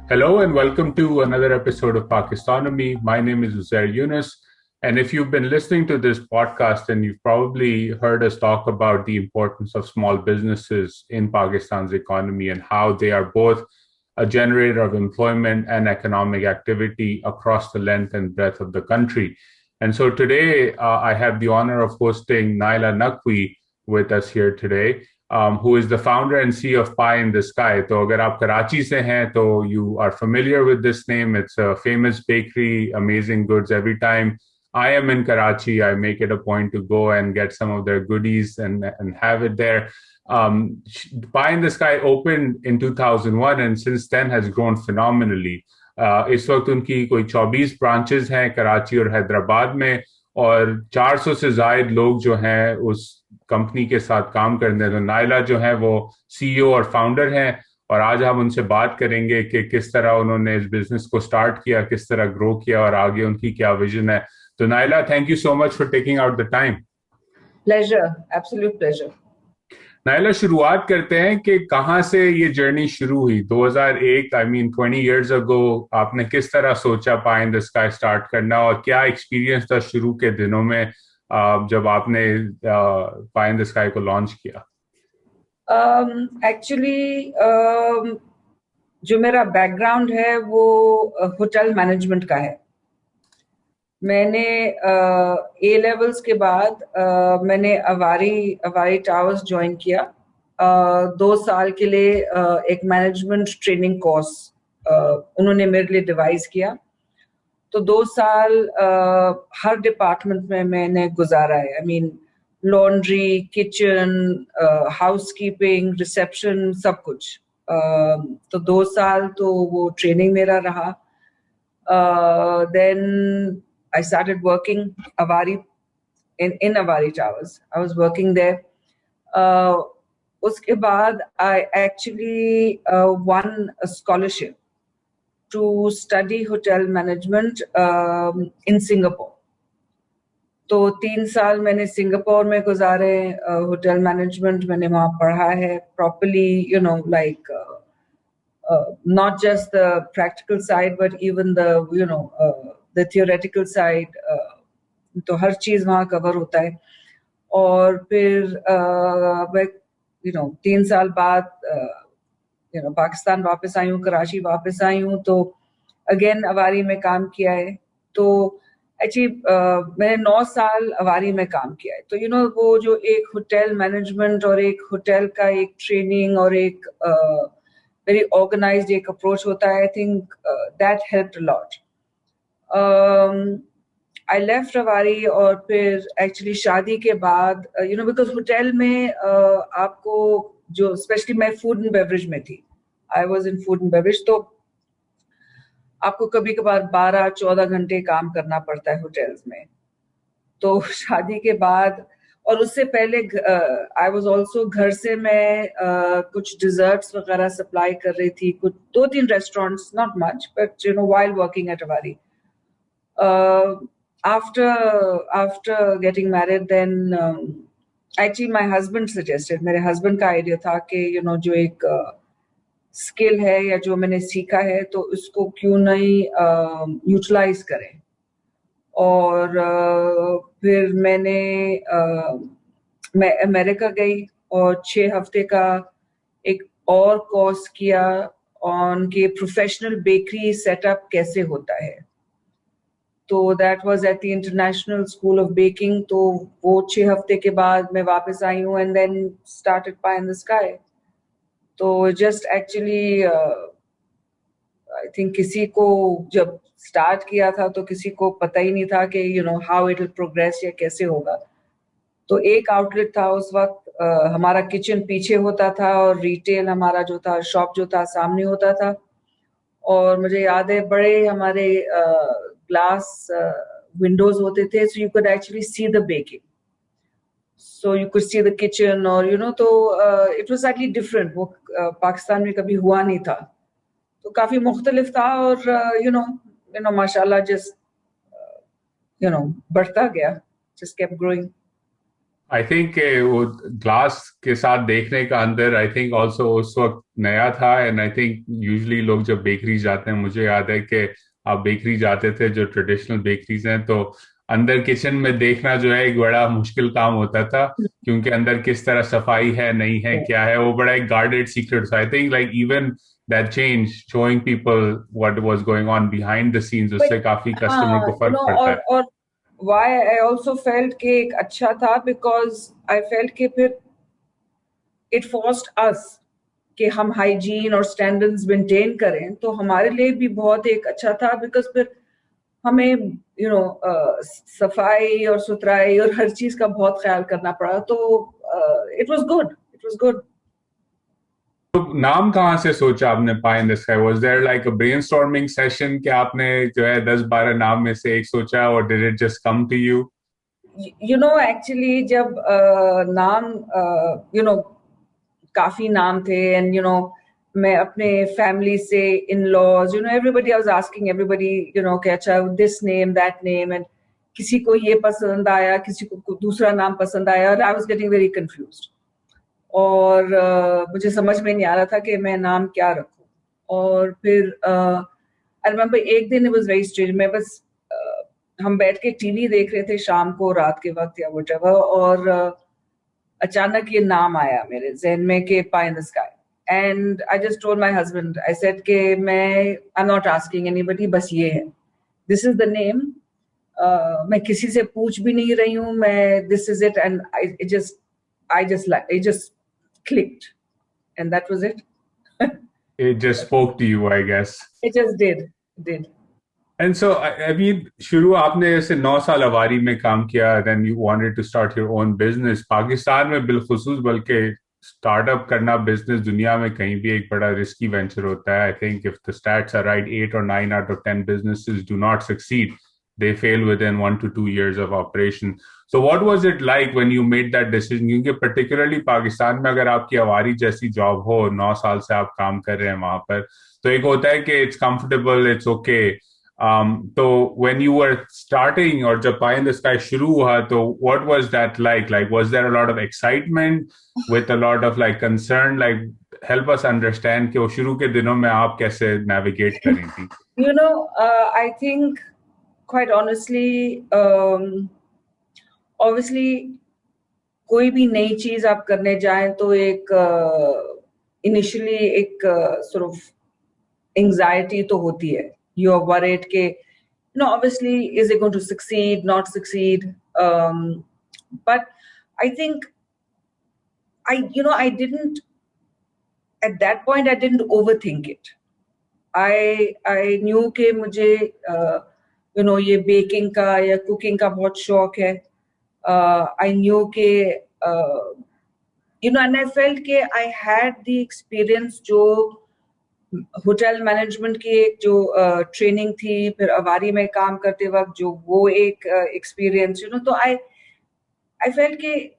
Hello and welcome to another episode of Pakistonomy. My name is Uzair, and if you've been listening to this podcast, then you've probably heard us talk about the importance of small businesses in Pakistan's economy and how they are both a generator of employment and economic activity across the length and breadth of the country. And so today, I have the honor of hosting Naila Naqvi with us here today. Who is the founder and CEO of Pie in the Sky. तो अगर आप कराची से हैं तो you are familiar with this name. It's a famous bakery, amazing goods. Every time I am in Karachi, I make it a point to go and get some of their goodies and have it there. Pie in the Sky opened in 2001 and since then has grown phenomenally. इस वक्त उनकी कोई 24 branches हैं कराची और हैदराबाद में और 400 से ज्यादा लोग जो हैं उस कंपनी के साथ काम करते हैं। तो नाइला जो है वो सीईओ और फाउंडर हैं और आज हम उनसे बात करेंगे कि किस तरह उन्होंने इस बिजनेस को स्टार्ट किया, किस तरह ग्रो किया और आगे उनकी क्या विजन है। तो Naila, thank you so much for taking out the time. Pleasure, absolute pleasure. Naila, शुरुआत करते हैं कि कहाँ से ये जर्नी शुरू हुई। 2001, आई मीन 20 इयर्स अगो, आपने किस तरह सोचा पाई इन द स्काई स्टार्ट करना और क्या एक्सपीरियंस था शुरू के दिनों में जब आपने पाई इन द स्काई को लॉन्च किया? एक्चुअली जो मेरा बैकग्राउंड है वो होटल मैनेजमेंट का है। मैंने ए लेवल्स के बाद मैंने अवारी टावर्स ज्वाइन किया। 2 साल के लिए एक मैनेजमेंट ट्रेनिंग कोर्स उन्होंने मेरे लिए डिवाइस किया। तो 2 साल हर डिपार्टमेंट में मैंने गुजारा है। I mean laundry, kitchen, housekeeping, reception, सब कुछ। तो 2 साल तो वो ट्रेनिंग मेरा रहा। Then I started working in Avari Towers. I was working there. उसके बाद I actually won a scholarship to study hotel management in Singapore. तो 3 साल मैंने सिंगापुर में गुजारे। होटल मैनेजमेंट मैंने वहाँ पढ़ा है properly, like not just the practical side but even the theoretical side. तो हर चीज वहाँ कवर होता है। और फिर 3 साल बाद पाकिस्तान वापस आई हूँ, कराची वापस आई हूँ। तो अगेन अवारी में काम किया है। तो एक्चुअली मैंने 9 साल अवारी में काम किया है। तो वो जो एक होटल मैनेजमेंट और एक होटल का एक ट्रेनिंग और एक वेरी ऑर्गेनाइज्ड एक अप्रोच होता है, I think that helped a lot. I left Avari और फिर एक्चुअली शादी के बाद बिकॉज होटल में आपको जो स्पेशली मैं फूड एंड बेवरेज में थी, I was in food and beverage, तो आपको कभी कभार 12-14 घंटे काम करना पड़ता है होटल्स में। तो शादी के बाद और उससे पहले आई वाज आल्सो घर से मैं कुछ डिजर्ट्स वगैरह सप्लाई कर रही थी, कुछ 2-3 restaurants, not much but while working at Avari. after getting married, then actually my husband suggested, मेरे husband का आइडिया था कि जो एक स्किल है या जो मैंने सीखा है तो उसको क्यों नहीं यूटिलाइज करें। और फिर मैं अमेरिका गई और 6 हफ्ते का एक और कोर्स किया ऑन के प्रोफेशनल बेकरी सेटअप कैसे होता है। तो that was at the international school of baking. तो वो 6 हफ्ते के बाद मैं वापस आई हूँ and then started pie in the sky. तो जस्ट एक्चुअली आई थिंक किसी को जब स्टार्ट किया था तो किसी को पता ही नहीं था कि हाउ इट विल प्रोग्रेस या कैसे होगा। तो एक आउटलेट था उस वक्त, हमारा किचन पीछे होता था और रिटेल हमारा जो था, शॉप जो था, सामने होता था। और मुझे याद है बड़े हमारे ग्लास विंडोज होते थे, so you could actually see the baking, so you could see the kitchen. और तो इट वाज एक्चुअली डिफरेंट। वो पाकिस्तान में कभी हुआ नहीं था, तो काफी मुख्तलिफ था। और माशाल्लाह जस्ट बढ़ता गया, just kept growing. I think वो ग्लास के साथ देखने का अंदर आई थिंक ऑल्सो उस वक्त नया था एंड आई थिंक यूजली लोग जब बेकरी जाते हैं, मुझे याद है कि आप बेकरी जाते थे जो ट्रेडिशनल बेकरीज हैं, तो अंदर किचन में देखना जो है एक बड़ा मुश्किल काम होता था, क्योंकि अंदर किस तरह सफाई है नहीं है क्या है, वो बड़ा एक गार्डेड सीक्रेट था। I think like even that change showing people what was going on behind the scenes, उससे काफी कस्टमर हाँ, को फर्क पड़ता है। और why I also felt कि एक अच्छा था because I felt कि फिर it forced us कि हम हाइजीन और स्टैंडर्ड्स मेंटेन करें, तो हमारे लिए भी बहुत एक अच्छा था बिकॉज फिर हमें सफाई और सुथराई और हर चीज का बहुत ख्याल करना पड़ा, तो इट वाज गुड। तो नाम कहाँ से सोचा आपने pie in the sky? Was there like a brainstorming session कि आपने जो है 10-12 नाम में से एक सोचा, और did it just come to you? Actually जब नाम काफी नाम थे, एंड मैं अपने फैमिली से in laws everybody I was asking everybody कि अच्छा this name that name, and किसी को ये पसंद आया, किसी को दूसरा नाम पसंद आया, और I was getting very confused. और मुझे समझ में नहीं आ रहा था कि मैं नाम क्या रखूं। और फिर आई रिमेम्बर एक दिन इट वाज वेरी स्ट्रेंज, मैं बस हम बैठ के टीवी देख रहे थे शाम को, रात के वक्त या व्हाटएवर, और अचानक ये नाम आया मेरे जहन में कि pie in the sky, and I just told my husband, I said कि मैं I am not asking anybody, बस ये है, दिस इज द नेम। मैं किसी से पूछ भी नहीं रही हूँ, मैं this is it, and I just clicked, and that was it. It just spoke to you, I guess. It just did. And so, अभी शुरू आपने जैसे 9 साल अवारी में काम किया, then you wanted to start your own business. Pakistan में बिलखुसूस, बल्कि स्टार्टअप करना बिजनेस दुनिया में कहीं भी एक बड़ा रिस्की वेंचर होता है. I think if the stats are right, 8 or 9 out of 10 businesses do not succeed. They fail within 1 to 2 years of operation. So what was it like when you made that decision? क्योंकि particularly Pakistan में अगर आपकी अवारी जैसी job हो, 9 साल से आप काम कर रहे हैं वहां पर, तो एक होता है कि it's comfortable, it's okay. So when you were starting or जब Pie in the Sky शुरू हुआ, तो what was that like? Like, was there a lot of excitement with a lot of like concern? Like, help us understand कि वो शुरू के दिनों में आप कैसे navigate कर रही थी? I think quite honestly, obviously कोई भी नई चीज आप करने जाएं तो एक इनिशियली एक sort of anxiety तो होती है. You are worried के obviously, is it going to succeed, not succeed? But I think I didn't, at that point, I didn't overthink it. I knew कि मुझे ये baking का या cooking का बहुत शौक है. I knew कि and I felt कि I had the experience जो होटल मैनेजमेंट की एक जो ट्रेनिंग थी, फिर अवारी में काम करते वक्त जो वो एक एक्सपीरियंस, तो I felt कि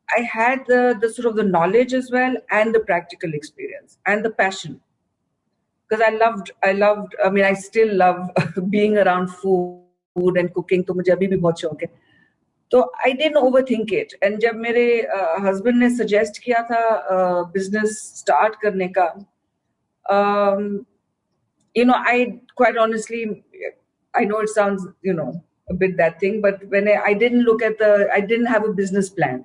I had the sort of the knowledge as well, and the practical experience and the passion, because I mean I still love being around food and cooking, तो मुझे अभी भी बहुत शौक है. तो I didn't overthink it. And जब मेरे हस्बैंड ने सजेस्ट किया था बिजनेस स्टार्ट करने का, I quite honestly, I know it sounds, a bit that thing, but when I didn't look at I didn't have a business plan.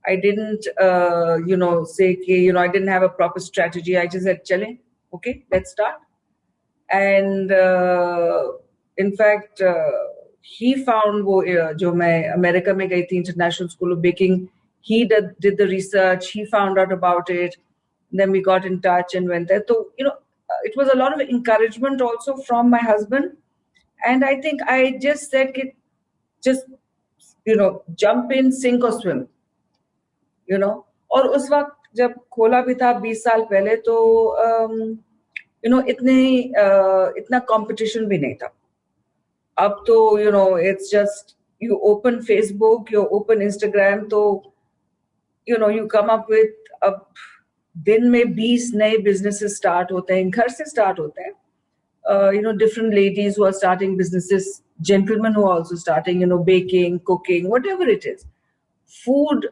I didn't, say, I didn't have a proper strategy. I just said, chale, okay, let's start. And in fact, he found जो मैं America में गई थी, international school of baking, he did the research, he found out about it. Then we got in touch and went there. So, it was a lot of encouragement also from my husband. And I think I just said, just, jump in, sink or swim, और उस वक्त जब खोला भी था 20 साल पहले, तो, इतना कंपटीशन भी नहीं था. अब तो, it's just, you open Facebook, you open Instagram, तो, you come up with दिन में 20 नए businesses start होते हैं, घर से start होते हैं. Different ladies who are starting businesses, gentlemen who are also starting, baking, cooking, whatever it is. food,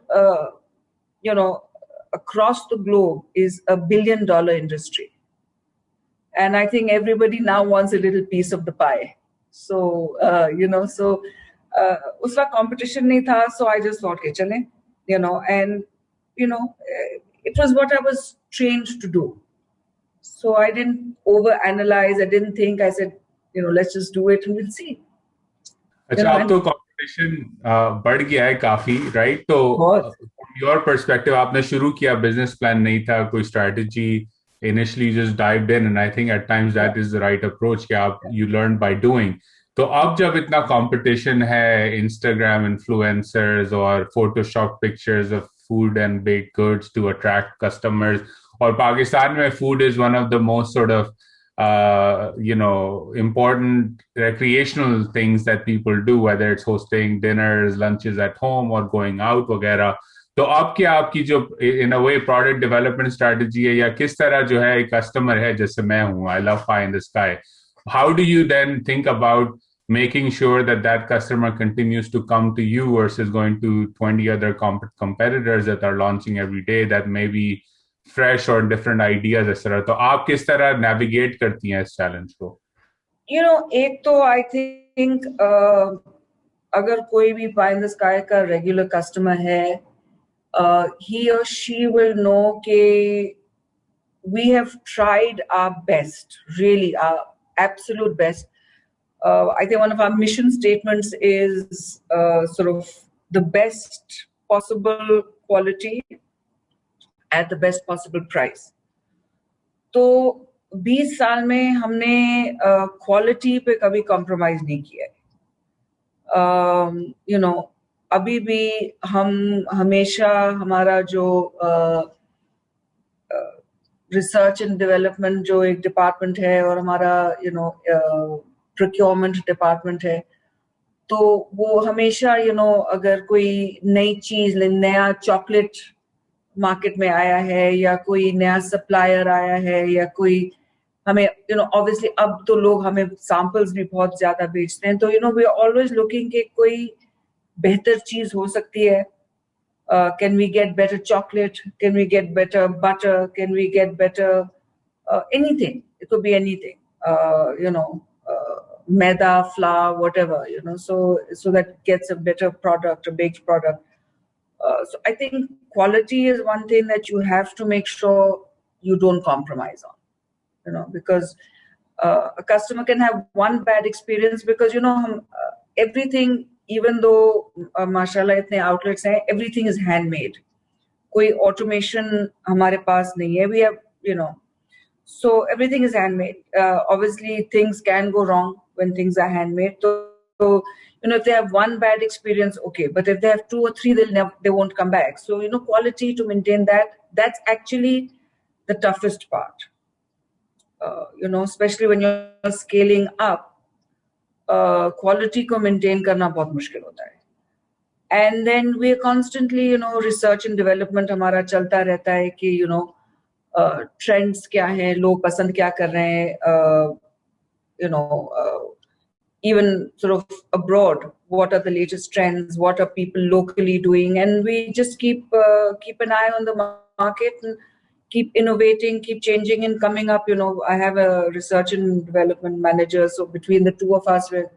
across the globe is $1 billion industry. And I think everybody now wants a little piece of the pie. So, उसका competition नहीं था, so I just thought, चलें, and, it was what I was trained to do. So I didn't overanalyze, I didn't think, I said, let's just do it and we'll see. अच्छा, अब तो competition बढ़ गया है काफी, राइट? तो your perspective, आपने शुरू किया, बिजनेस प्लान नहीं था, कोई strategy, initially just dived in, and I think at times that is the right approach कि आप यू लर्न बाय डूइंग. तो अब जब इतना कंपटीशन है, इंस्टाग्राम इन्फ्लुएंसर्स और Photoshop pictures of food and baked goods to attract customers, और पाकिस्तान में food is one of the most sort of important recreational things that people do, whether it's hosting dinners, lunches at home or going out वगैरह. तो अब क्या आपकी जो in a way product development strategy है, या किस तरह जो है एक customer है जैसे मैं हूँ, I love pie in the sky, how do you then think about making sure that that customer continues to come to you versus going to 20 other competitors that are launching every day that may be fresh or different ideas, etc. तो आप किस तरह navigate करती हैं इस challenge को? एक तो I think अगर कोई भी pie in the sky का regular customer है, he or she will know कि we have tried our best, really our absolute best. I think one of our mission statements is sort of the best possible quality at the best possible price. तो 20 साल में हमने quality पे कभी compromise नहीं किया है. अभी भी हम हमेशा हमारा जो रिसर्च एंड डेवलपमेंट जो एक डिपार्टमेंट है और हमारा प्रोक्योरमेंट डिपार्टमेंट है, तो वो हमेशा अगर कोई नई चीज, नया चॉकलेट मार्केट में आया है या कोई नया सप्लायर आया है या कोई हमें ऑब्वियसली अब तो लोग हमें सैंपल्स भी बहुत ज्यादा बेचते हैं, तो वी आर ऑलवेज लुकिंग कि कोई बेहतर चीज हो सकती है. Can we get better chocolate, can we get better butter, can we get better anything, it could be anything, maida, flour, whatever, so that gets a better product, a baked product. So I think quality is one thing that you have to make sure you don't compromise on, because a customer can have one bad experience because, everything, even though, mashallah, itne outlets hain, everything is handmade. Koi automation hamare paas nahi hai. We have, so everything is handmade. Obviously, things can go wrong when things are handmade. So if they have one bad experience, okay. But if they have 2 or 3, they won't come back. So, quality, to maintain that's actually the toughest part. Especially when you're scaling up, quality ko maintain karna bahut mushkil hota hai. And then we're constantly, research and development hamara chalta rehta hai ki, trends kya hai, log pasand kya kar rahe hain, even sort of abroad, what are the latest trends, what are people locally doing, and we just keep an eye on the market and keep innovating, keep changing and coming up. I have a research and development manager, so between the two of us we're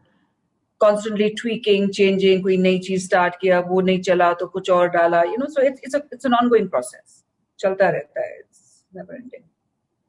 constantly tweaking, changing. Koi nayi cheez start kiya, wo nahi chala to kuch aur dala, so it's an ongoing process, chalta rehta hai, it's never ending.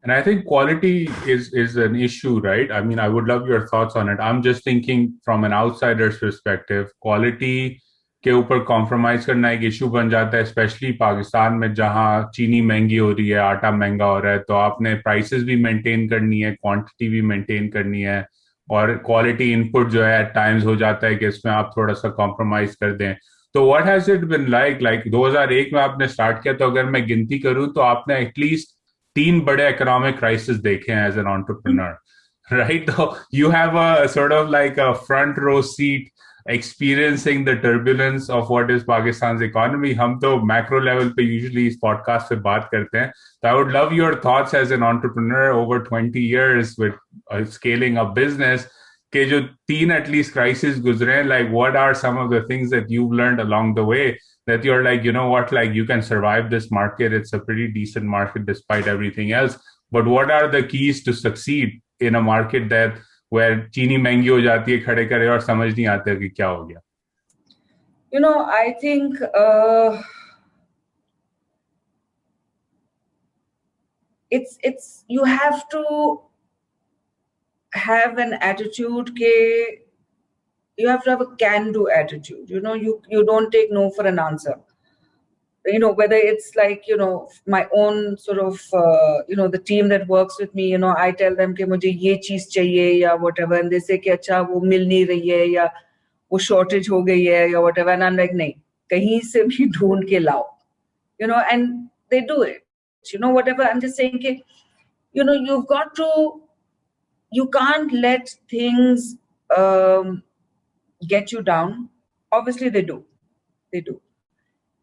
And I think quality is an issue, right? I mean, I would love your thoughts on it. I'm just thinking from an outsider's perspective, quality के ऊपर compromise करना एक issue बन जाता है, especially Pakistan में जहाँ चीनी महंगी हो रही है, आटा महंगा हो रहा है, तो आपने prices भी maintain करनी है, quantity भी maintain करनी है, और quality input जो है at times हो जाता है कि इसमें आप थोड़ा सा compromise कर दें. तो what has it been like 2001 में आपने start किया, तो अगर मैं गिनती करूँ तो आपने at least 3 बड़े economic crises देखे हैं as an entrepreneur, right? So you have a sort of like a front row seat experiencing the turbulence of what is Pakistan's economy. हम तो macro level पे usually इस podcast पे बात करते हैं. So I would love your thoughts as an entrepreneur over 20 years with scaling a business. कि जो 3 at least crises गुजरे हैं, like what are some of the things that you've learned along the way that you're like, you know what, like you can survive this market, it's a pretty decent market despite everything else, but what are the keys to succeed in a market that where चीनी महंगी हो जाती है खड़े करे और समझ नहीं आता कि क्या हो गया? You know, I think it's you have to have an attitude ke you have to have a can-do attitude. You know, you don't take no for an answer. You know, whether it's like, you know, my own sort of, you know, the team that works with me, you know, I tell them कि मुझे ये चीज चाहिए या whatever, and they say कि अच्छा वो मिल नहीं रही है या वो shortage हो गई है या whatever, and I'm like नहीं, कहीं से भी ढूंढ के लाओ, you know, and they do it. You know, whatever, I'm just saying कि, you know, you can't let things get you down. Obviously they do.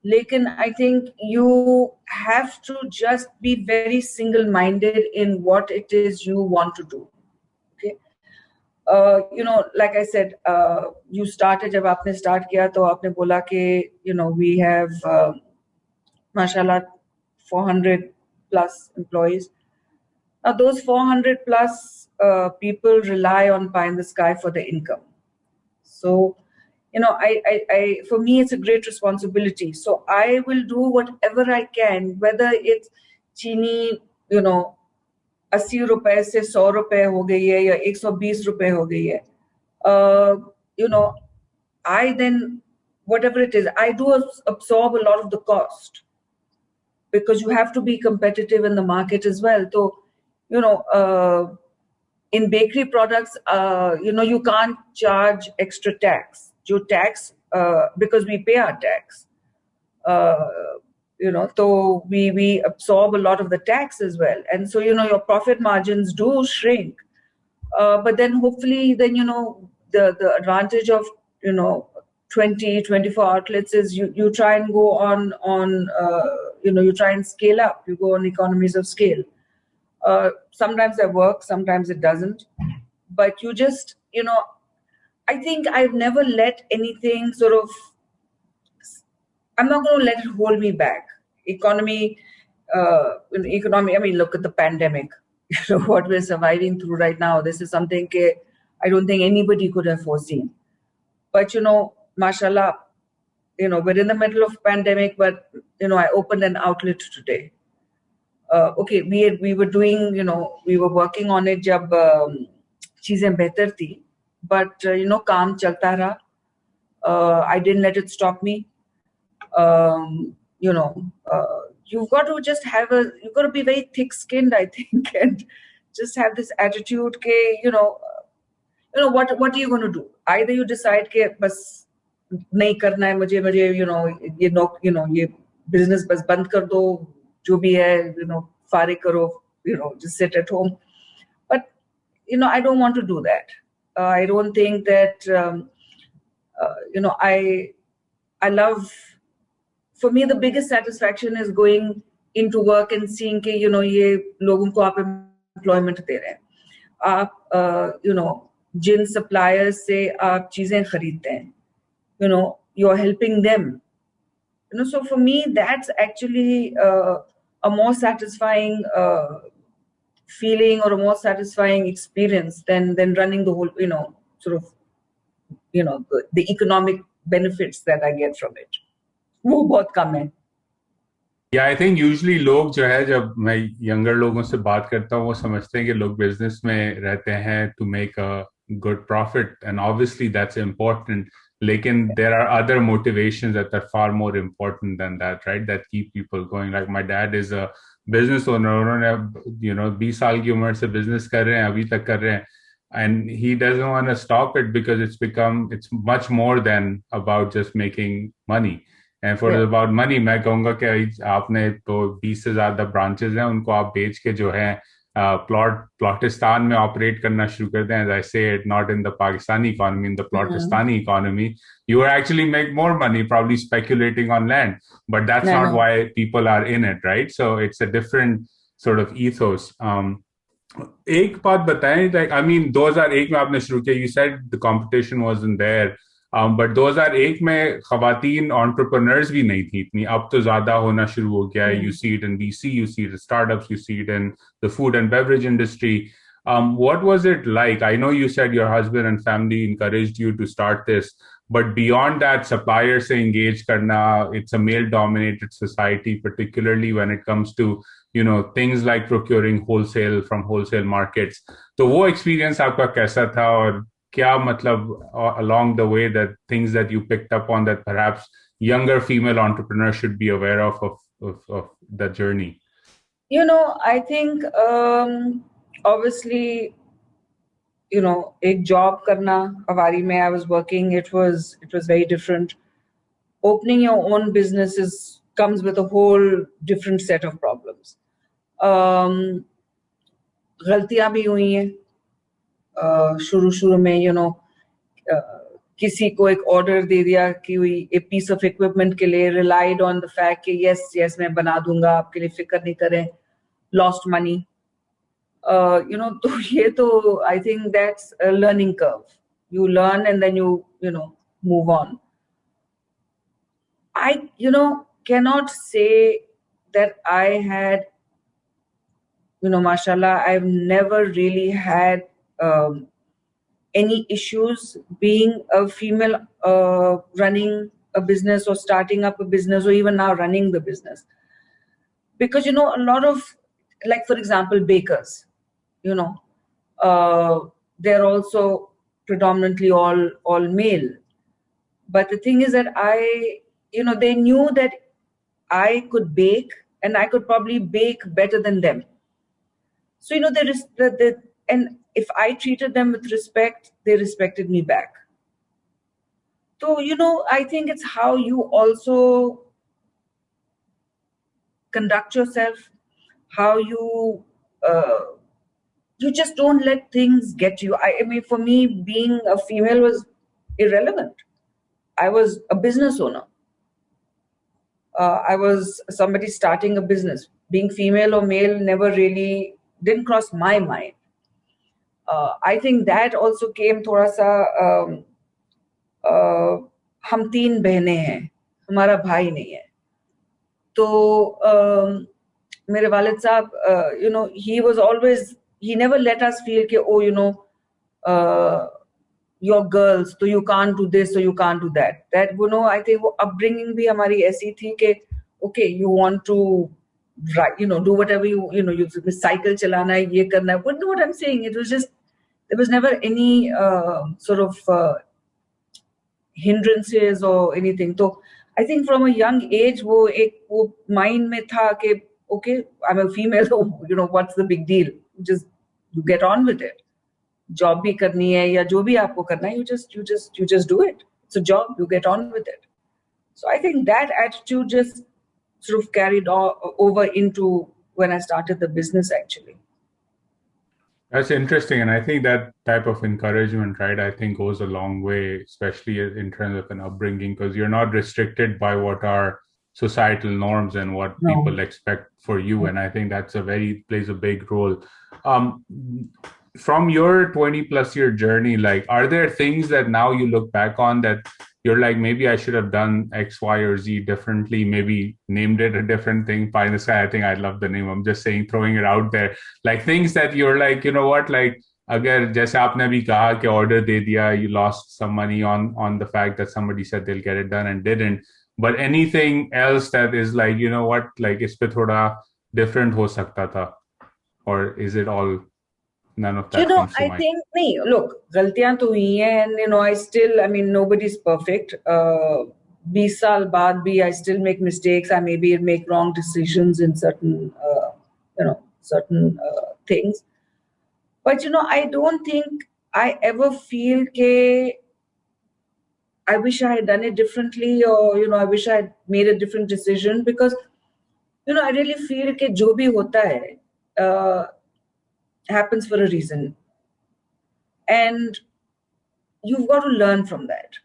Lekin, I think you have to just be very single-minded in what it is you want to do. Okay. You know, like I said, you started, जब आपने start किया तो आपने बोला कि, you know, we have, mashallah, 400 plus employees. Now those 400 plus people rely on pie in the sky for the income. So, you know, I for me, it's a great responsibility. So I will do whatever I can, whether it's chini, you know, 80 रुपए से 100 रुपए हो गई है या 120 रुपए हो गई है. You know, I then, whatever it is, I do absorb a lot of the cost because you have to be competitive in the market as well. So, you know, in bakery products, you know, you can't charge extra tax. Your tax, because we pay our tax, you know, so we absorb a lot of the tax as well. And so, you know, your profit margins do shrink. But then hopefully, then, you know, the advantage of, you know, 20, 24 outlets is you try and go on you know, you try and scale up. You go on economies of scale. Sometimes that works, sometimes it doesn't. But you just, you know, I think I've never let anything sort of, I'm not going to let it hold me back. Economy, I mean, look at the pandemic. You know, what we're surviving through right now. This is something I don't think anybody could have foreseen. But, you know, mashallah, you know, we're in the middle of pandemic, but, you know, I opened an outlet today. Okay, we were doing, you know, we were working on it jab cheezein behtar thi. But, you know, काम चलता रहा. I didn't let it stop me. You know, you've got to just you've got to be very thick-skinned, I think, and just have this attitude ke, you know, what are you going to do? Either you decide ke bas nahi karna hai mujhe, you know, ye business bas band kar do, jo bhi hai, you know, farig karo, you know, just sit at home. But, you know, I don't want to do that. I don't think that, you know, I love, for me, the biggest satisfaction is going into work and seeing कि, you know, ये लोगों को आप employment दे रहे हैं. आप, you know, Jin suppliers से आप चीजें खरीदते हैं, you know, you're helping them. You know, so for me, that's actually a more satisfying feeling or a more satisfying experience than running the whole, you know, sort of, you know, the economic benefits that I get from it. वो बहुत कम है. Yeah, I think usually लोग जो है, जब मैं younger लोगों से बात करता हूँ, वो समझते हैं कि लोग business में रहते हैं to make a good profit, and obviously that's important. Lekin there are other motivations that are far more important than that, right? That keep people going. Like my dad is a business owner. उन्होंने, you know, 20 साल की उम्र से business कर रहे हैं, अभी तक कर रहे हैं, and he doesn't want to stop it because it's much more than about just making money. And for about money, मैं कहूँगा कि आपने तो 20 से ज़्यादा branches हैं, उनको आप बेच के जो है प्लॉटिस्तान में ऑपरेट करना शुरू कर दें. As I say it, not in the Pakistani economy, in the Plotistani economy, you will actually make more money probably speculating on land, but that's not why people are in it, right? So it's a different sort of ethos. एक बात बताएं, like I mean 2001 में आपने शुरू किया, you said the competition wasn't there, but 2001 में खवातीन entrepreneurs भी नहीं थी इतनी, अब तो ज्यादा होना शुरू हो गया है. You see it in VC, you see it in startups, you see it in the food and beverage industry. What was it like? I know you said your husband and family encouraged you to start this, but beyond that, suppliers से engage करना, it's a male dominated society, particularly when it comes to things like procuring wholesale from wholesale markets. तो वो experience आपका कैसा था, और क्या मतलब along the way that things that you picked up on that perhaps younger female entrepreneurs should be aware of the journey? I think obviously, एक job करना हवारी में, I was working, it was very different. Opening your own business comes with a whole different set of problems. गलतियां भी हुई हैं शुरू में, किसी को एक ऑर्डर दे दिया कि एक पीस ऑफ इक्विपमेंट के लिए, रिलाइड ऑन द फैक्ट कि यस मैं बना दूंगा, आपके लिए फिक्र नहीं करें, लॉस्ट मनी. तो ये तो I think that's a learning curve. You learn and then you move on. I cannot say that I had, mashallah, I've never really had any issues being a female running a business or starting up a business or even now running the business. Because, a lot of, like, for example, bakers, they're also predominantly all male. But the thing is that they knew that I could bake and I could probably bake better than them. So, there is and if I treated them with respect, they respected me back. So, I think it's how you also conduct yourself, how you just don't let things get you. I mean, for me, being a female was irrelevant. I was a business owner. I was somebody starting a business. Being female or male never really didn't cross my mind. I think that also came थोड़ा सा हम 3 बहनें हैं, हमारा भाई नहीं है. तो मेरे वालिद साहब, he never let us feel कि you're girls, so you can't do this, so you can't do that. That, I think वो upbringing भी हमारी ऐसी थी कि okay, you want to do whatever you cycle चलाना है, ये करना है. But know what I'm saying? It was just, there was never any sort of hindrances or anything. So I think from a young age, वो mind में था कि okay, I'm a female, so what's the big deal? Just you get on with it. Job भी करनी है या जो भी आपको करना है, you just do it. It's a job, you get on with it. So I think that attitude just sort of carried over into when I started the business, actually. That's interesting. And I think that type of encouragement, right, I think goes a long way, especially in terms of an upbringing, because you're not restricted by what are societal norms and what people expect for you. And I think that's plays a big role. From your 20 plus year journey, like, are there things that now you look back on that you're like, maybe I should have done X, Y, or Z differently, maybe named it a different thing? Pie in the Sky, I think I love the name. I'm just saying, throwing it out there. Like things that you're like, you know what, like, अगर जैसे आपने भी कहा कि order दे दिया, you lost some money on the fact that somebody said they'll get it done and didn't. But anything else that is like, you know what, like इस पे थोड़ा different हो सकता था, or is it all none of that comes to mind? I think, look, गलतियां तो हुई हैं, and I mean, nobody's perfect. 20 साल बाद भी I still make mistakes. I maybe make wrong decisions in certain, things. But, I don't think I ever feel that I wish I had done it differently, or, I wish I had made a different decision, because, I really feel that जो भी होता है, happens for a reason. And you've got to learn from that,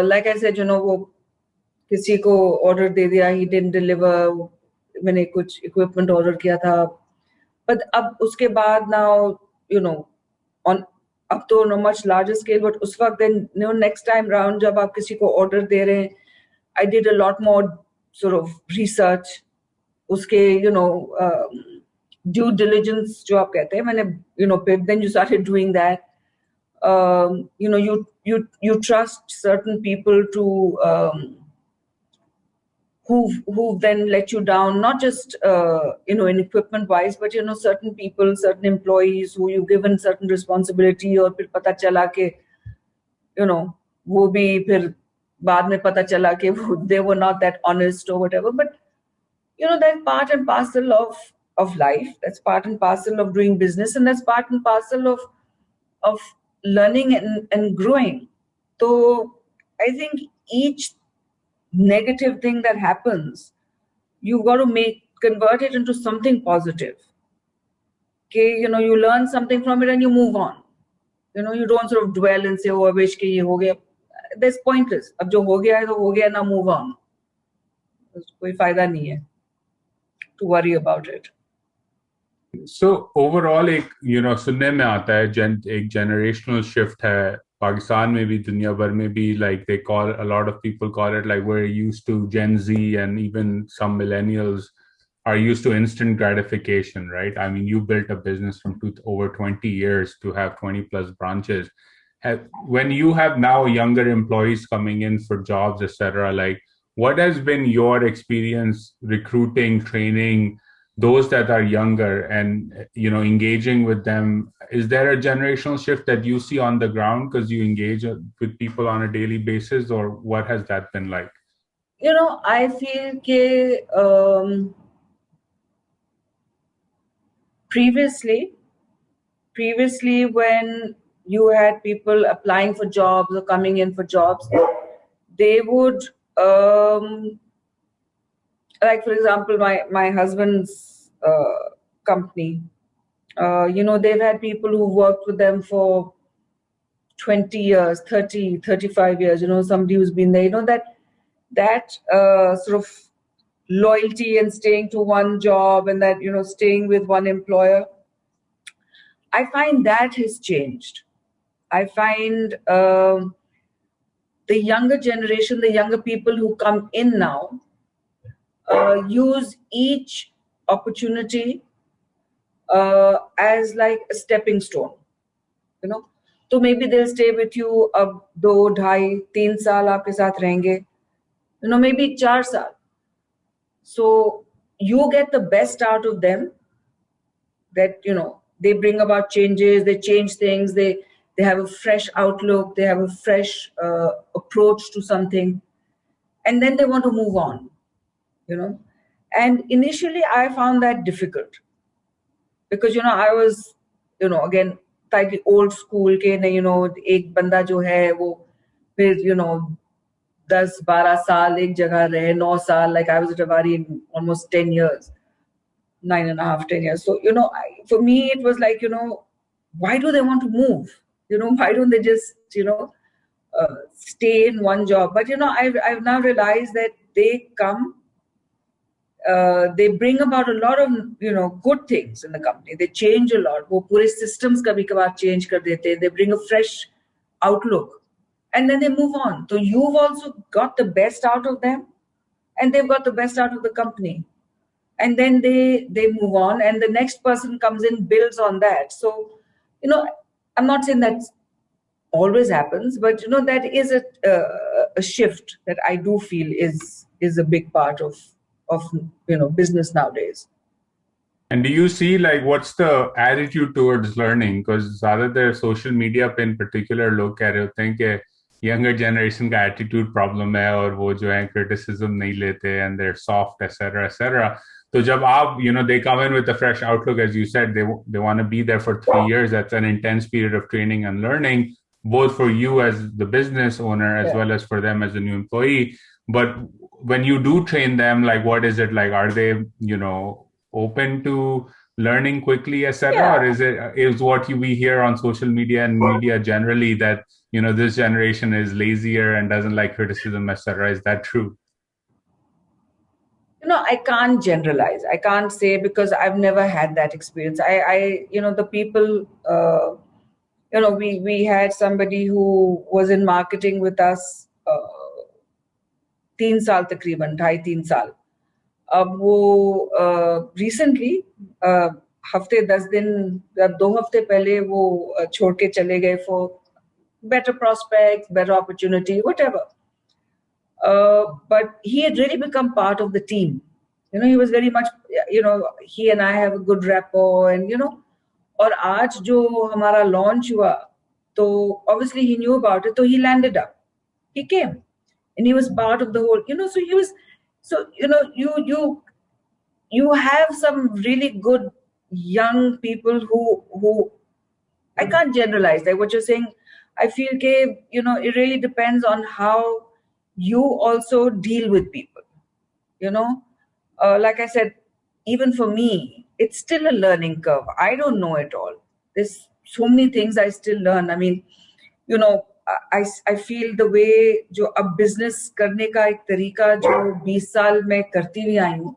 like I said, वो किसी को order दे दिया, he didn't deliver, मैंने कुछ equipment order किया था, but अब उसके बाद now, on up to a much larger scale, but उस वक्त then, next time round जब आप किसी को order दे रहे हैं, I did a lot more sort of research, उसके, due diligence जो आप कहते हैं, मैंने, then you started doing that. You trust certain people to who then let you down, not just in equipment wise, but certain people, certain employees who you've given certain responsibility, और फिर पता चला के वो भी फिर बाद में पता चला कि they were not that honest or whatever. But that's part and parcel of life. That's part and parcel of doing business, and that's part and parcel of learning and growing. So I think each negative thing that happens, you've got to convert it into something positive. Okay, you learn something from it and you move on. You don't sort of dwell and say, oh, I wish कि ये हो गया. That's pointless. अब जो हो गया है तो हो गया, now move on. कोई फायदा नहीं है to worry about it. So overall, सुनने में आता है एक generational shift है पाकिस्तान में भी, दुनिया भर में भी, like a lot of people call it, like we're used to Gen Z, and even some millennials are used to instant gratification, right? I mean, you built a business from over 20 years to have 20 plus branches. When you have now younger employees coming in for jobs, etc., like what has been your experience recruiting, training those that are younger and engaging with them? Is there a generational shift that you see on the ground because you engage with people on a daily basis, or what has that been like? I feel that previously when you had people applying for jobs or coming in for jobs, they would like, for example, my husband's company, they've had people who worked with them for 20 years, 30, 35 years, somebody who's been there, that sort of loyalty and staying to one job and that, staying with one employer. I find that has changed. I find the younger generation, the younger people who come in now, use each opportunity as like a stepping stone, So maybe they'll stay with you ab 2, 2.5, 3 saal aapke saath rahenge, maybe 4 saal. So you get the best out of them, that, they bring about changes, they change things, they have a fresh outlook, they have a fresh approach to something, and then they want to move on, And initially I found that difficult because, I was, again, slightly old school के नहीं, एक बंदा जो है वो फिर 10-12 साल एक जगह रहे, 9 साल, like I was at Avari in almost 10 years, 9.5, 10 years. So, for me, it was like, why do they want to move? Why don't they just, stay in one job? But, I've now realized that they come, they bring about a lot of, good things in the company. They change a lot. वो पूरे systems कभी कभार change कर देते. They bring a fresh outlook, and then they move on. So you've also got the best out of them, and they've got the best out of the company. And then they move on, and the next person comes in, builds on that. So, I'm not saying that always happens, but that is a shift that I do feel is a big part of business nowadays. And do you see, like, what's the attitude towards learning? Because ज़्यादातर social media पे in particular लोग कह रहे होते हैं कि younger generation का attitude problem है और वो जो है criticism नहीं लेते and they're soft, etc., etc. So जब आप, they come in with a fresh outlook, as you said, they want to be there for 3 years. That's an intense period of training and learning, both for you as the business owner as well as for them as a new employee. But when you do train them, like, what is it like? Are they, open to learning quickly, etc., or is what we hear on social media and media generally that this generation is lazier and doesn't like criticism, etc.? Is that true? I can't generalize. I can't say because I've never had that experience. The people, we had somebody who was in marketing with us 3 साल तकरीबन 2.5-3 साल. अब वो recently हफ्ते 10 दिन या 2 हफ्ते पहले वो छोड़ के चले गए for better prospects, better opportunity, whatever. But he had really become part of the team. He was very much, he and I have a good rapport, and और आज जो हमारा launch हुआ, तो obviously he knew about it, so he landed up. He came, and he was part of the whole, so he was, so you have some really good young people who I can't generalize. Like what you're saying, I feel it really depends on how you also deal with people. Like I said, even for me, it's still a learning curve. I don't know it all. There's so many things I still learn. I mean, I feel the way जो अब business करने का एक तरीका जो 20 साल में करती हुई आई हूँ,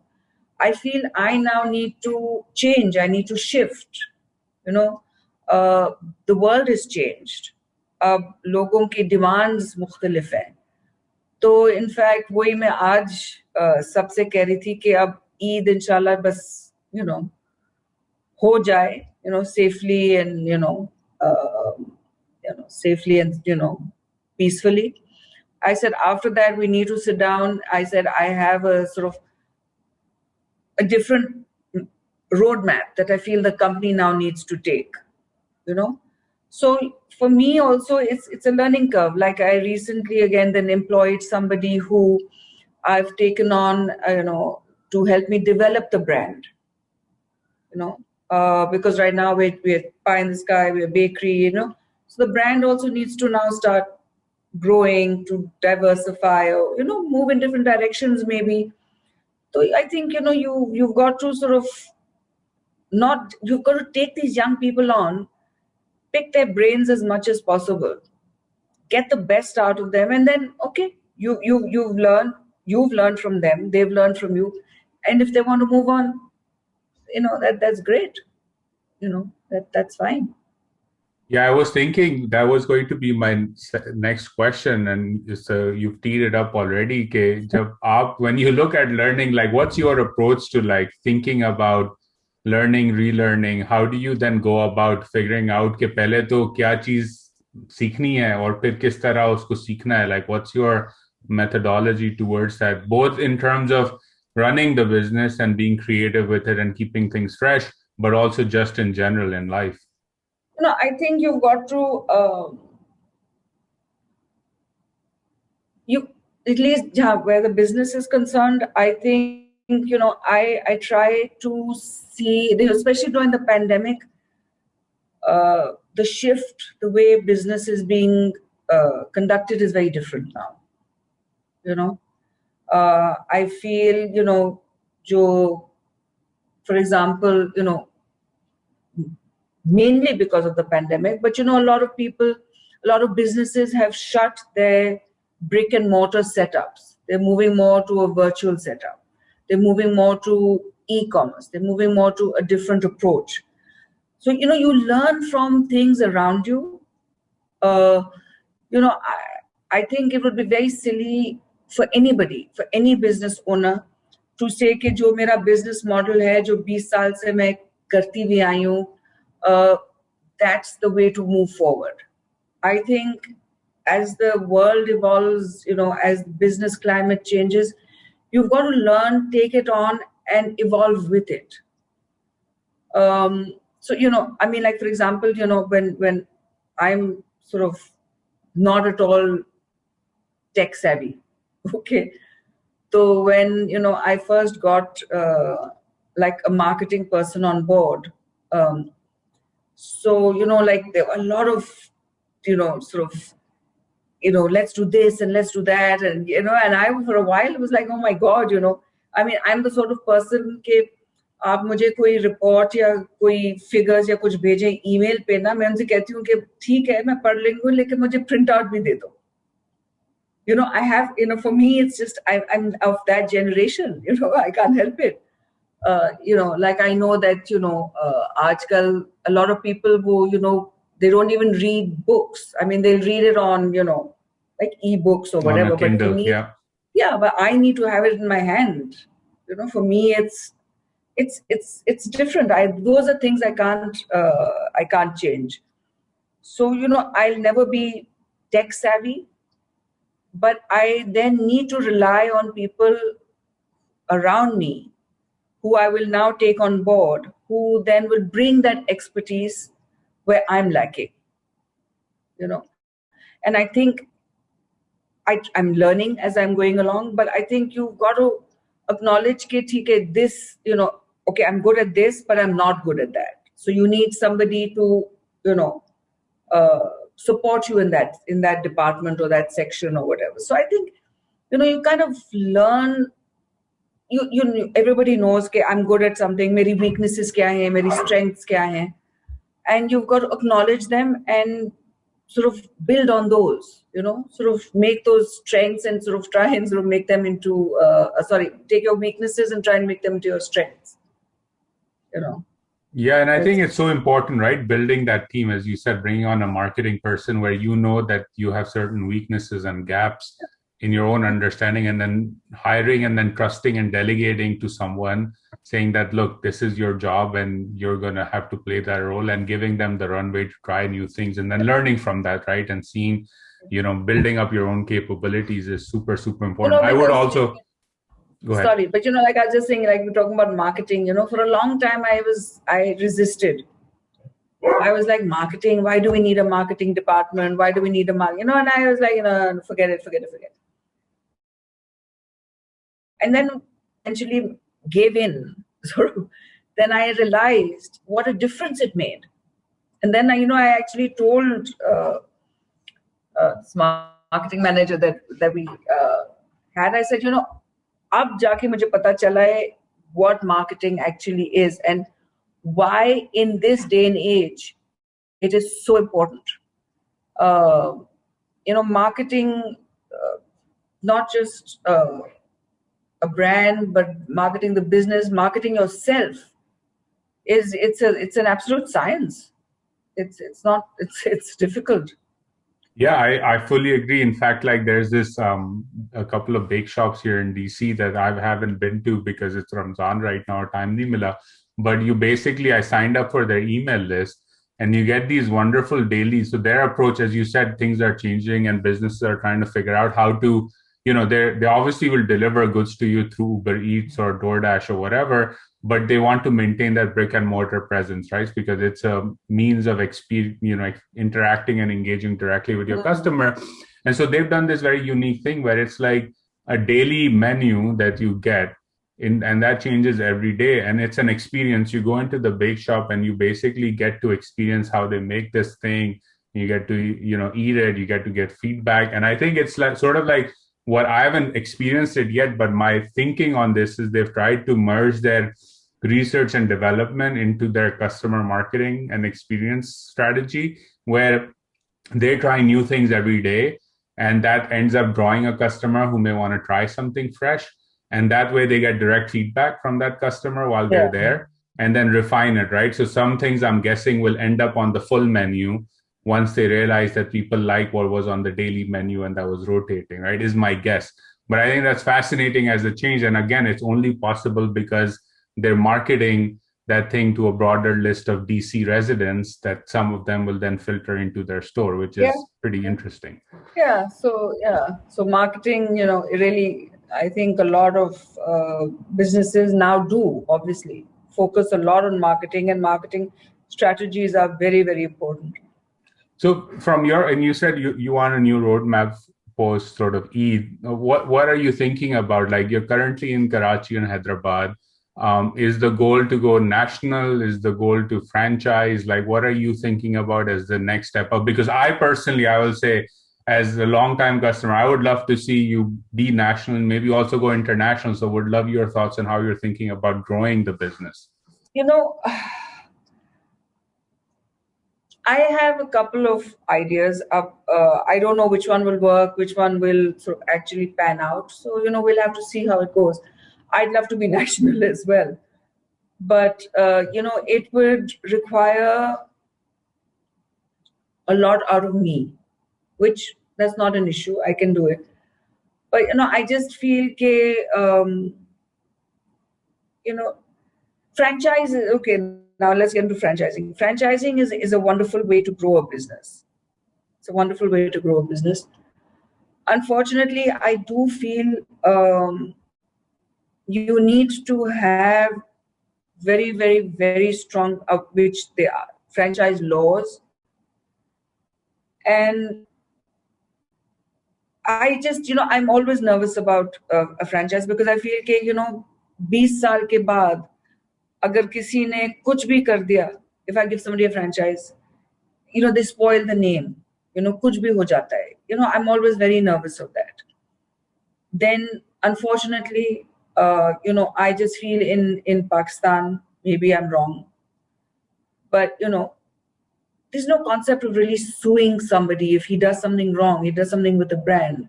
I feel I now need to change. I need to shift. The world has changed. अब लोगों की demands मुख्तलिफ हैं. तो इनफैक्ट वही मैं आज सबसे कह रही थी कि अब ईद इंशाल्लाह बस हो जाए safely and safely and peacefully. I said after that we need to sit down. I said I have a sort of a different roadmap that I feel the company now needs to take. So for me also it's a learning curve. Like I recently again then employed somebody who I've taken on to help me develop the brand, because right now we're pie in the sky, we're a bakery, so the brand also needs to now start growing, to diversify, or move in different directions maybe. So I think you've got to sort of you've got to take these young people on, pick their brains as much as possible, get the best out of them, and then okay, you've learned from them, they've learned from you, and if they want to move on, that's great. That's fine. Yeah, I was thinking that was going to be my next question, and so you've teed it up already. When you look at learning, like what's your approach to like thinking about learning, relearning? How do you then go about figuring out कि पहले तो क्या चीज सीखनी है और फिर किस तरह उसको सीखना है? Like what's your methodology towards that, both in terms of running the business and being creative with it and keeping things fresh, but also just in general in life? I think you've got to at least where the business is concerned, I think I try to see, especially during the pandemic, the shift, the way business is being conducted is very different now. I feel for example, mainly because of the pandemic, but a lot of businesses have shut their brick and mortar setups. They're moving more to a virtual setup. They're moving more to e-commerce. They're moving more to a different approach. So you learn from things around you. I think it would be very silly for anybody, for any business owner, to say कि जो मेरा business model है जो 20 साल से मैं करती हुई आई हूँ, that's the way to move forward. I think as the world evolves, as business climate changes, you've got to learn, take it on, and evolve with it. So I mean, like for example, when I'm sort of not at all tech savvy, okay. So when I first got like a marketing person on board. So, like there were a lot of, sort of, let's do this and let's do that. And, and I, for a while, was like, oh my God, I mean, I'm the sort of person कि आप मुझे कोई report या कोई figures या कुछ भेजें email पे ना, मैं उनसे कहती हूँ कि ठीक है, मैं पढ़ लेंगी, लेकिन मुझे print out भी दे दो. I have, for me, it's just, I'm of that generation, I can't help it. Like I know that, aajkal, a lot of people who, they don't even read books. I mean, they'll read it on, like ebooks or On a whatever. But for Kindle. me, Yeah. yeah, but I need to have it in my hand. For me, it's different. Those are things I can't change. So, I'll never be tech savvy, but I then need to rely on people around me who I will now take on board, who then will bring that expertise where I'm lacking, And I think I'm learning as I'm going along, but I think you've got to acknowledge that this, okay, I'm good at this, but I'm not good at that. So you need somebody to, you know, support you in that department or that section or whatever. So I think, you kind of learn. Everybody knows that I'm good at something. Meri weaknesses kya hai, meri strengths kya hai, and you've got to acknowledge them and sort of build on those. Sort of make those strengths and sort of try and sort of make them into. Take your weaknesses and try and make them into your strengths. Yeah, and I think it's so important, right? Building that team, as you said, bringing on a marketing person where you know that you have certain weaknesses and gaps in your own understanding, and then hiring and then trusting and delegating to someone, saying that, look, this is your job and you're going to have to play that role, and giving them the runway to try new things and then learning from that, right? And seeing, building up your own capabilities is super, super important. I would also... Go ahead. Sorry, but like I was just saying, like we're talking about marketing, for a long time I resisted. I was like, marketing, why do we need a marketing department? Why do we need a marketing? And I was like, forget it. And then eventually gave in. Then I realized what a difference it made. And then, I actually told this marketing manager that we had, I said, अब जाके मुझे पता चला है what marketing actually is and why in this day and age it is so important. Marketing, not just a brand, but marketing the business, marketing yourself it's an absolute science. It's difficult. Yeah, I fully agree. In fact, like there's this a couple of bake shops here in DC that I haven't been to because it's Ramzan right now, time nahi mila. But I signed up for their email list, and you get these wonderful dailies. So their approach, as you said, things are changing and businesses are trying to figure out how to, they obviously will deliver goods to you through Uber Eats or DoorDash or whatever, but they want to maintain that brick and mortar presence, right? Because it's a means of interacting and engaging directly with your customer. And so they've done this very unique thing where it's like a daily menu that you get and that changes every day. And it's an experience. You go into the bake shop and you basically get to experience how they make this thing. You get to, eat it, you get to get feedback. And I think it's like sort of like what I haven't experienced it yet, but my thinking on this is they've tried to merge their research and development into their customer marketing and experience strategy, where they try new things every day. And that ends up drawing a customer who may want to try something fresh. And that way they get direct feedback from that customer while they're there and then refine it, right? So some things I'm guessing will end up on the full menu once they realize that people like what was on the daily menu and that was rotating, right? Is my guess. But I think that's fascinating as a change. And again, it's only possible because they're marketing that thing to a broader list of DC residents that some of them will then filter into their store, which is pretty interesting. So marketing, really, I think a lot of businesses now do obviously focus a lot on marketing, and marketing strategies are very, very important. So and you said you want a new roadmap post sort of Eid. What are you thinking about? Like you're currently in Karachi and Hyderabad. Is the goal to go national? Is the goal to franchise? Like, what are you thinking about as the next step up? Because I will say, as a long-time customer, I would love to see you be national and maybe also go international. So would love your thoughts on how you're thinking about growing the business. I have a couple of ideas. I don't know which one will work, which one will sort of actually pan out. So, we'll have to see how it goes. I'd love to be national as well. But, it would require a lot out of me, which that's not an issue. I can do it. But, I just feel franchise is okay. Now let's get into franchising. Franchising is a wonderful way to grow a business. It's a wonderful way to grow a business. Unfortunately, I do feel you need to have very, very, very strong, which they are, franchise laws. And I just, I'm always nervous about a franchise because I feel कि, 20 साल के बाद अगर किसी ने कुछ भी कर दिया, if I give somebody a franchise, they spoil the name, कुछ भी हो जाता है. I'm always very nervous of that. Then, unfortunately, I just feel in Pakistan, maybe I'm wrong, but, there's no concept of really suing somebody if he does something wrong, he does something with the brand.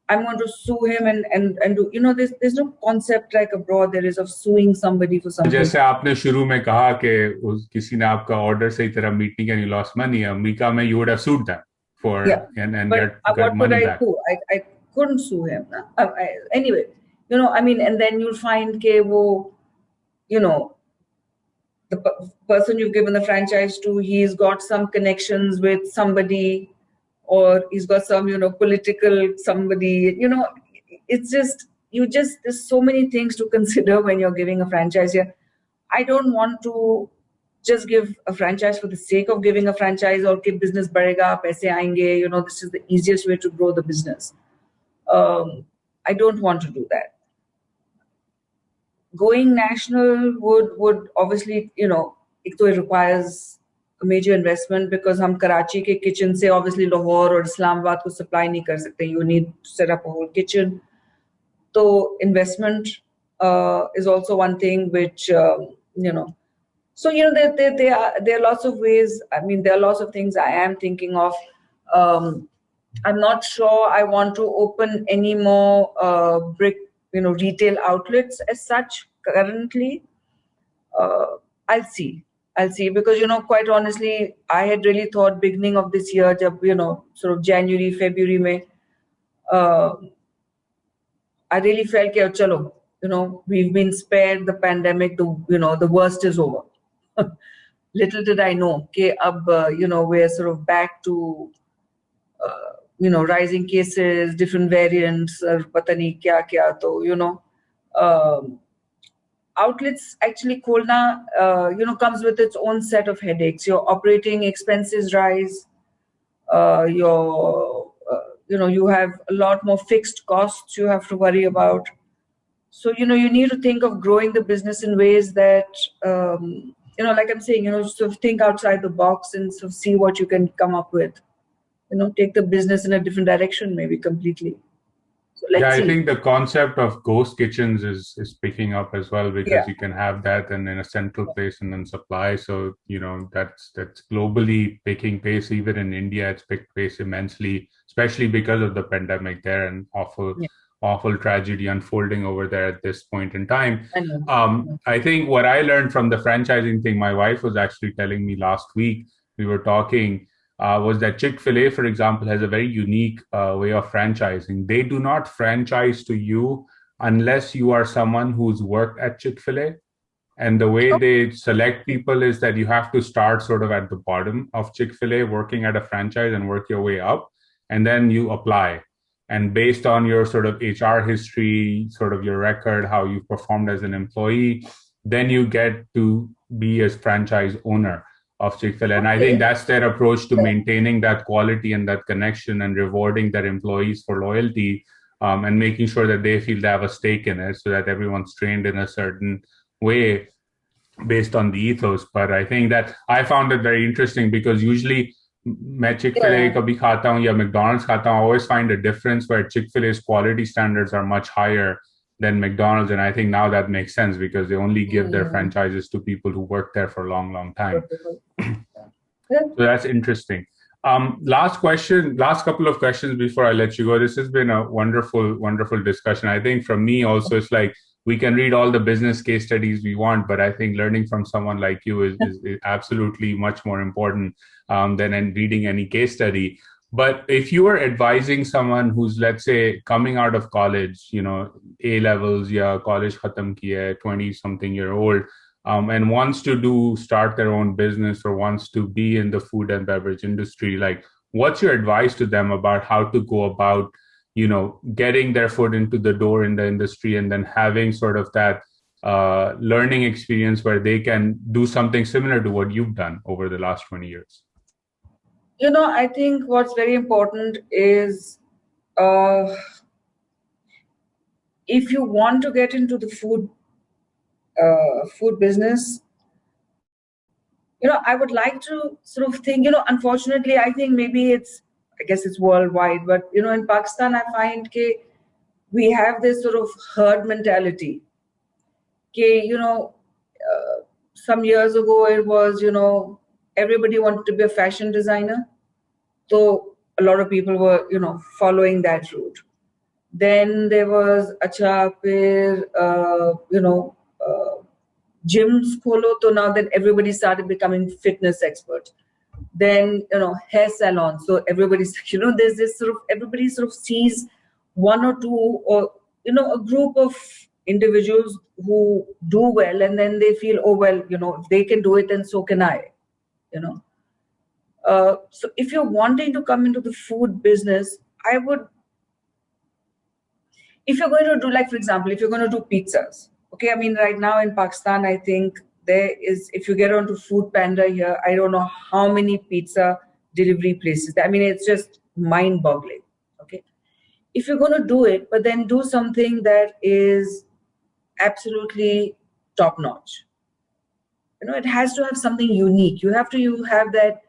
I'm going to sue him and do, there's no concept like abroad there is of suing somebody for something. जैसे आपने शुरू में कहा कि किसी ने आपका order सही तरह मीट नहीं किया, you lost money. अमेरिका में you would have sued them for and but get money back. I couldn't sue him. Anyway, and then you'll find the person you've given the franchise to, he's got some connections with somebody, or he's got some, political somebody, it's just, there's so many things to consider when you're giving a franchise here. I don't want to just give a franchise for the sake of giving a franchise, or कि business बढ़ेगा, पैसे आएंगे, this is the easiest way to grow the business. I don't want to do that. Going national would obviously, it requires a major investment because हम Karachi के kitchen से obviously Lahore or Islamabad को supply नहीं कर सकते. You need to set up a whole kitchen. So investment is also one thing which, So, there are lots of ways. I mean, there are lots of things I am thinking of. I'm not sure I want to open any more brick, retail outlets as such currently. I'll see because, quite honestly, I had really thought beginning of this year, sort of January, February, May, I really felt that, chalo, we've been spared the pandemic, the worst is over. Little did I know that we're sort of back to rising cases, different variants, pata nahi kya kya. So outlets actually kholna comes with its own set of headaches. Your operating expenses rise. You have a lot more fixed costs you have to worry about. So you need to think of growing the business in ways that like I'm saying, sort of think outside the box and sort of see what you can come up with. Take the business in a different direction, maybe completely. So let's see. I think the concept of ghost kitchens is picking up as well, because you can have that and in a central place and then supply. So, that's globally picking pace. Even in India, it's picked pace immensely, especially because of the pandemic there and awful tragedy unfolding over there at this point in time. I think what I learned from the franchising thing, my wife was actually telling me last week, we were talking, was that Chick-fil-A, for example, has a very unique way of franchising. They do not franchise to you unless you are someone who's worked at Chick-fil-A. And the way they select people is that you have to start sort of at the bottom of Chick-fil-A, working at a franchise, and work your way up. And then you apply. And based on your sort of HR history, sort of your record, how you performed as an employee, then you get to be a franchise owner of Chick-fil-A. And I think that's their approach to maintaining that quality and that connection and rewarding their employees for loyalty, and making sure that they feel they have a stake in it, so that everyone's trained in a certain way based on the ethos. But I think that I found it very interesting because usually मैं Chick-fil-A कभी खाता हूँ या McDonald's खाता हूँ, I always find a difference where Chick-fil-A's quality standards are much higher than McDonald's. And I think now that makes sense because they only give their franchises to people who work there for a long, long time. So that's interesting. Last question, last couple of questions before I let you go. This has been a wonderful, wonderful discussion. I think from me also, it's like we can read all the business case studies we want, but I think learning from someone like you is absolutely much more important than in reading any case study. But if you were advising someone who's, let's say, coming out of college, A levels, yeah, college khatam kiya, 20-something-year-old, and wants to start their own business or wants to be in the food and beverage industry, like what's your advice to them about how to go about getting their foot into the door in the industry and then having sort of that learning experience where they can do something similar to what you've done over the last 20 years? I think what's very important is if you want to get into the food business, I would like to sort of think, unfortunately, I think maybe I guess it's worldwide, but, in Pakistan, I find we have this sort of herd mentality. Some years ago, it was, everybody wanted to be a fashion designer. So a lot of people were, following that route. Then there was, gyms kholo, so now then everybody started becoming fitness experts. Then, hair salons. So everybody's, there's this sort of, everybody sort of sees one or two or, a group of individuals who do well, and then they feel, oh, well, if they can do it, then so can I, So if you're wanting to come into the food business, if you're going to do, like, for example, if you're going to do pizzas, okay, I mean, right now in Pakistan, I think if you get onto Food Panda here, I don't know how many pizza delivery places. I mean, it's just mind-boggling, okay? If you're going to do it, but then do something that is absolutely top-notch. It has to have something unique. You have that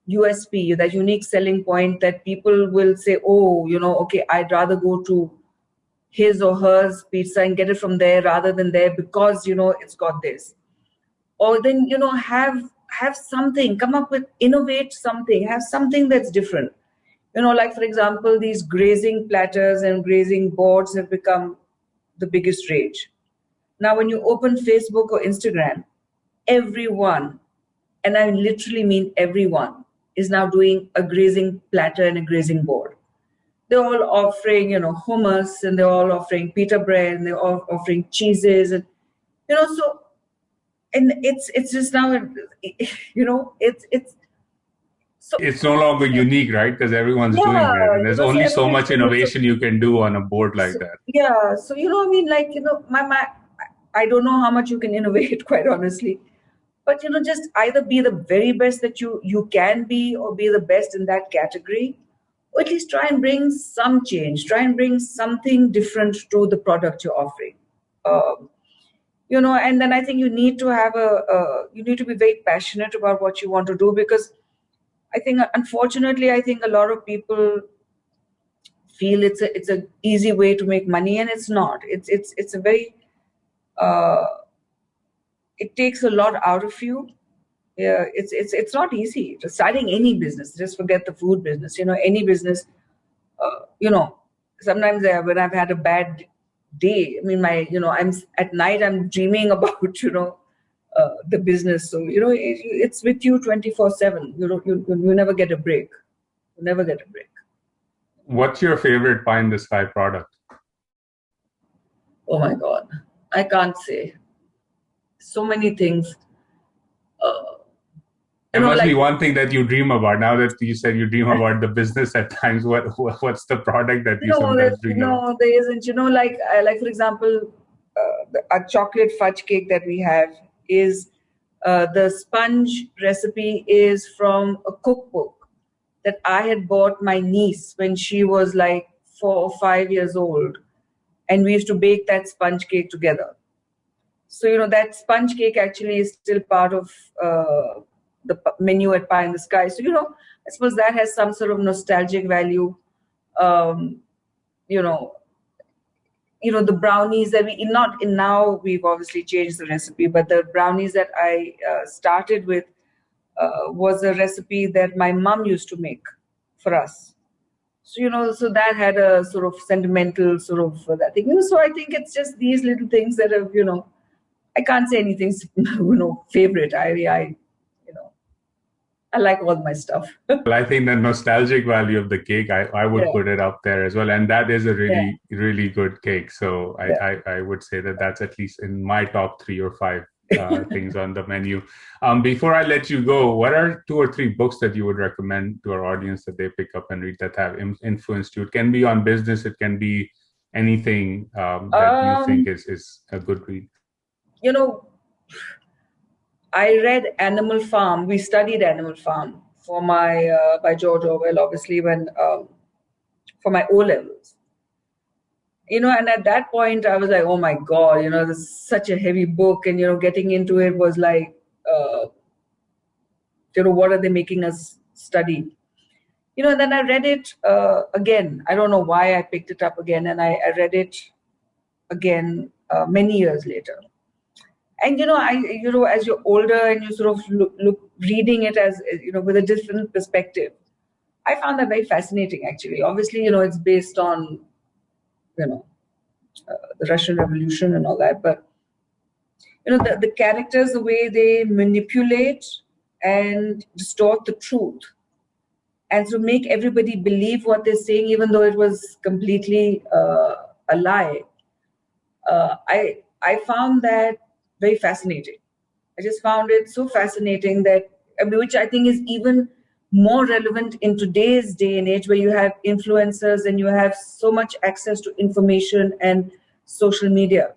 USP, that unique selling point that people will say, oh, okay, I'd rather go to his or hers pizza and get it from there rather than there because, it's got this. Or then, have something, come up with, innovate something, have something that's different. Like, for example, these grazing platters and grazing boards have become the biggest rage. Now, when you open Facebook or Instagram, everyone, and I literally mean everyone, is now doing a grazing platter and a grazing board. They're all offering, hummus, and they're all offering pita bread, and they're all offering cheeses, and so, and it's just now, so it's no longer unique, right? Because everyone's doing it, and there's only so much innovation you can do on a board like that. Yeah, so I mean, like, I don't know how much you can innovate, quite honestly, but just either be the very best that you can be, or be the best in that category. Or at least try and bring some change, try and bring something different to the product you're offering. And then I think you need to be very passionate about what you want to do, because I think, unfortunately, a lot of people feel it's an easy way to make money, and it's not. It's a very, it takes a lot out of you. Yeah, it's not easy. Starting any business, just forget the food business. Any business. Sometimes when I've had a bad day, I mean, I'm at night, I'm dreaming about the business. So it's with you 24/7. You never get a break. You never get a break. What's your favorite pie in the sky product? Oh my God, I can't say. So many things. There must be one thing that you dream about. Now that you said you dream about the business at times, what's the product that you sometimes dream about? No, there isn't. Like for example, a chocolate fudge cake that we have is the sponge recipe is from a cookbook that I had bought my niece when she was like 4 or 5 years old, and we used to bake that sponge cake together. So that sponge cake actually is still part of the menu at Pie in the Sky. So, I suppose that has some sort of nostalgic value. The brownies that now we've obviously changed the recipe, but the brownies that I started with was a recipe that my mom used to make for us. So, so that had a sort of sentimental sort of that thing. So I think it's just these little things that have, I can't say anything, favorite. I like all my stuff. Well, I think the nostalgic value of the cake, I would Yeah. put it up there as well. And that is a Yeah. really, really good cake. So Yeah. I would say that that's at least in my top 3 or 5 things on the menu. Before I let you go, what are 2 or 3 books that you would recommend to our audience that they pick up and read that have influenced you? It can be on business. It can be anything that you think is a good read. I read Animal Farm. We studied Animal Farm for my by George Orwell, obviously, when for my O levels. And at that point, I was like, oh my God, this is such a heavy book, and getting into it was like, what are they making us study? And then I read it again. I don't know why I picked it up again, and I read it again many years later. And as you're older and you sort of look reading it as with a different perspective, I found that very fascinating. Actually, obviously, it's based on the Russian Revolution and all that, but the characters, the way they manipulate and distort the truth, and so make everybody believe what they're saying, even though it was completely a lie. I found that very fascinating. I just found it so fascinating that, which I think is even more relevant in today's day and age, where you have influencers and you have so much access to information and social media.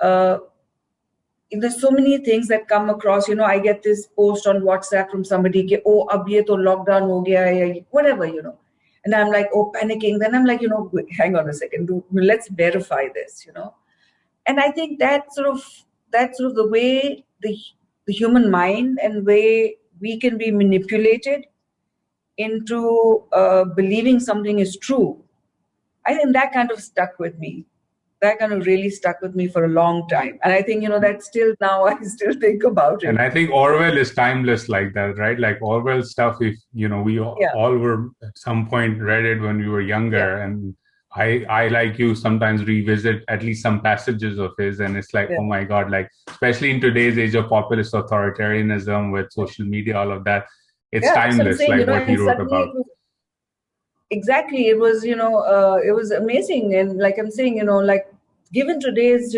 There's so many things that come across. I get this post on WhatsApp from somebody, ke, oh, ab ye to lockdown ho gaya hai, whatever, and I'm like, oh, panicking. Then I'm like, hang on a second, let's verify this, And I think that's sort of the way the human mind and way we can be manipulated into believing something is true. I think that kind of stuck with me. That kind of really stuck with me for a long time. And I think, that still now I still think about it. And I think Orwell is timeless like that, right? Like Orwell stuff, if, we all were at some point read it when we were younger. And I like you, sometimes revisit at least some passages of his. And it's like, oh my God, like, especially in today's age of populist authoritarianism with social media, all of that, it's timeless, saying, like what he wrote about. Exactly. It was, it was amazing. And like I'm saying, like given today's,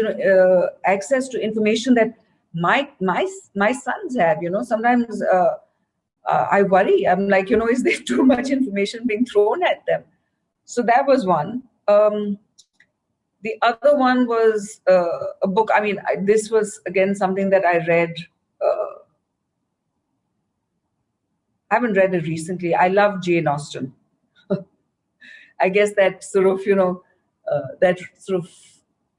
access to information that my sons have, sometimes I worry. I'm like, is there too much information being thrown at them? So that was one. The other one was a book. I mean, this was again something that I read. I haven't read it recently. I love Jane Austen. I guess that sort of, that sort of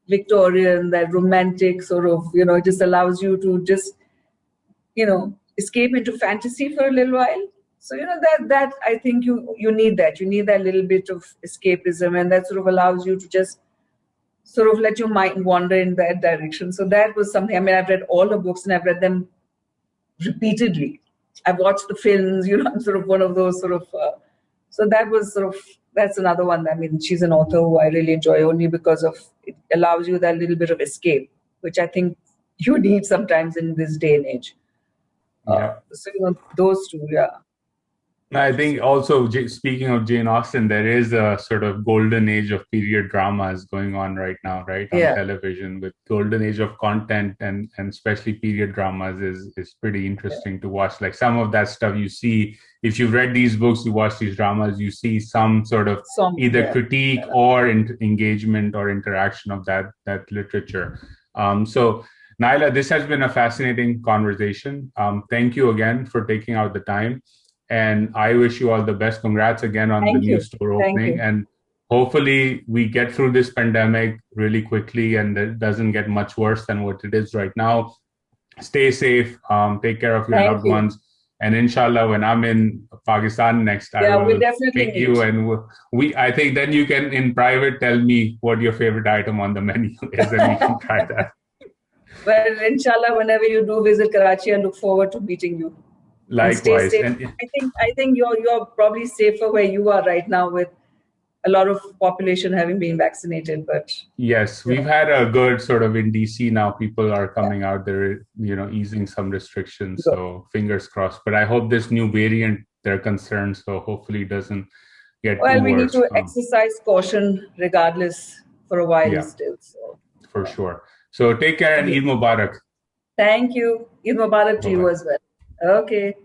Victorian, that romantic sort of, it just allows you to just, escape into fantasy for a little while. So, that I think you need that. You need that little bit of escapism, and that sort of allows you to just sort of let your mind wander in that direction. So that was something, I mean, I've read all the books and I've read them repeatedly. I've watched the films, I'm sort of one of those sort of, so that was sort of, that's another one. I mean, she's an author who I really enjoy only because of it allows you that little bit of escape, which I think you need sometimes in this day and age. So, those two, I think also, speaking of Jane Austen, there is a sort of golden age of period dramas going on right now, right? On television, with golden age of content and especially period dramas is pretty interesting to watch. Like some of that stuff you see, if you've read these books, you watch these dramas, you see some sort of either critique or engagement or interaction of that literature. So Naila, this has been a fascinating conversation. Thank you again for taking out the time. And I wish you all the best. Congrats again on the new store opening. And hopefully we get through this pandemic really quickly and it doesn't get much worse than what it is right now. Stay safe. Take care of your loved ones. And inshallah, when I'm in Pakistan next, I will meet you. And I think then you can in private tell me what your favorite item on the menu is and we can try that. Well, inshallah, whenever you do visit Karachi, I look forward to meeting you. And stay Likewise. safe. And I think you're probably safer where you are right now with a lot of population having been vaccinated. But yes, you we've know, had a good sort of in DC now, people are yeah, coming out there, easing some restrictions. good. So fingers crossed. But I hope this new variant, they're concerned. So hopefully it doesn't get too Well, we need worse. to exercise caution regardless for a while Yeah, still. So for sure. So take care and yeah. Eid Mubarak. Thank you. Eid Mubarak to Bye you bye. as well. Okay.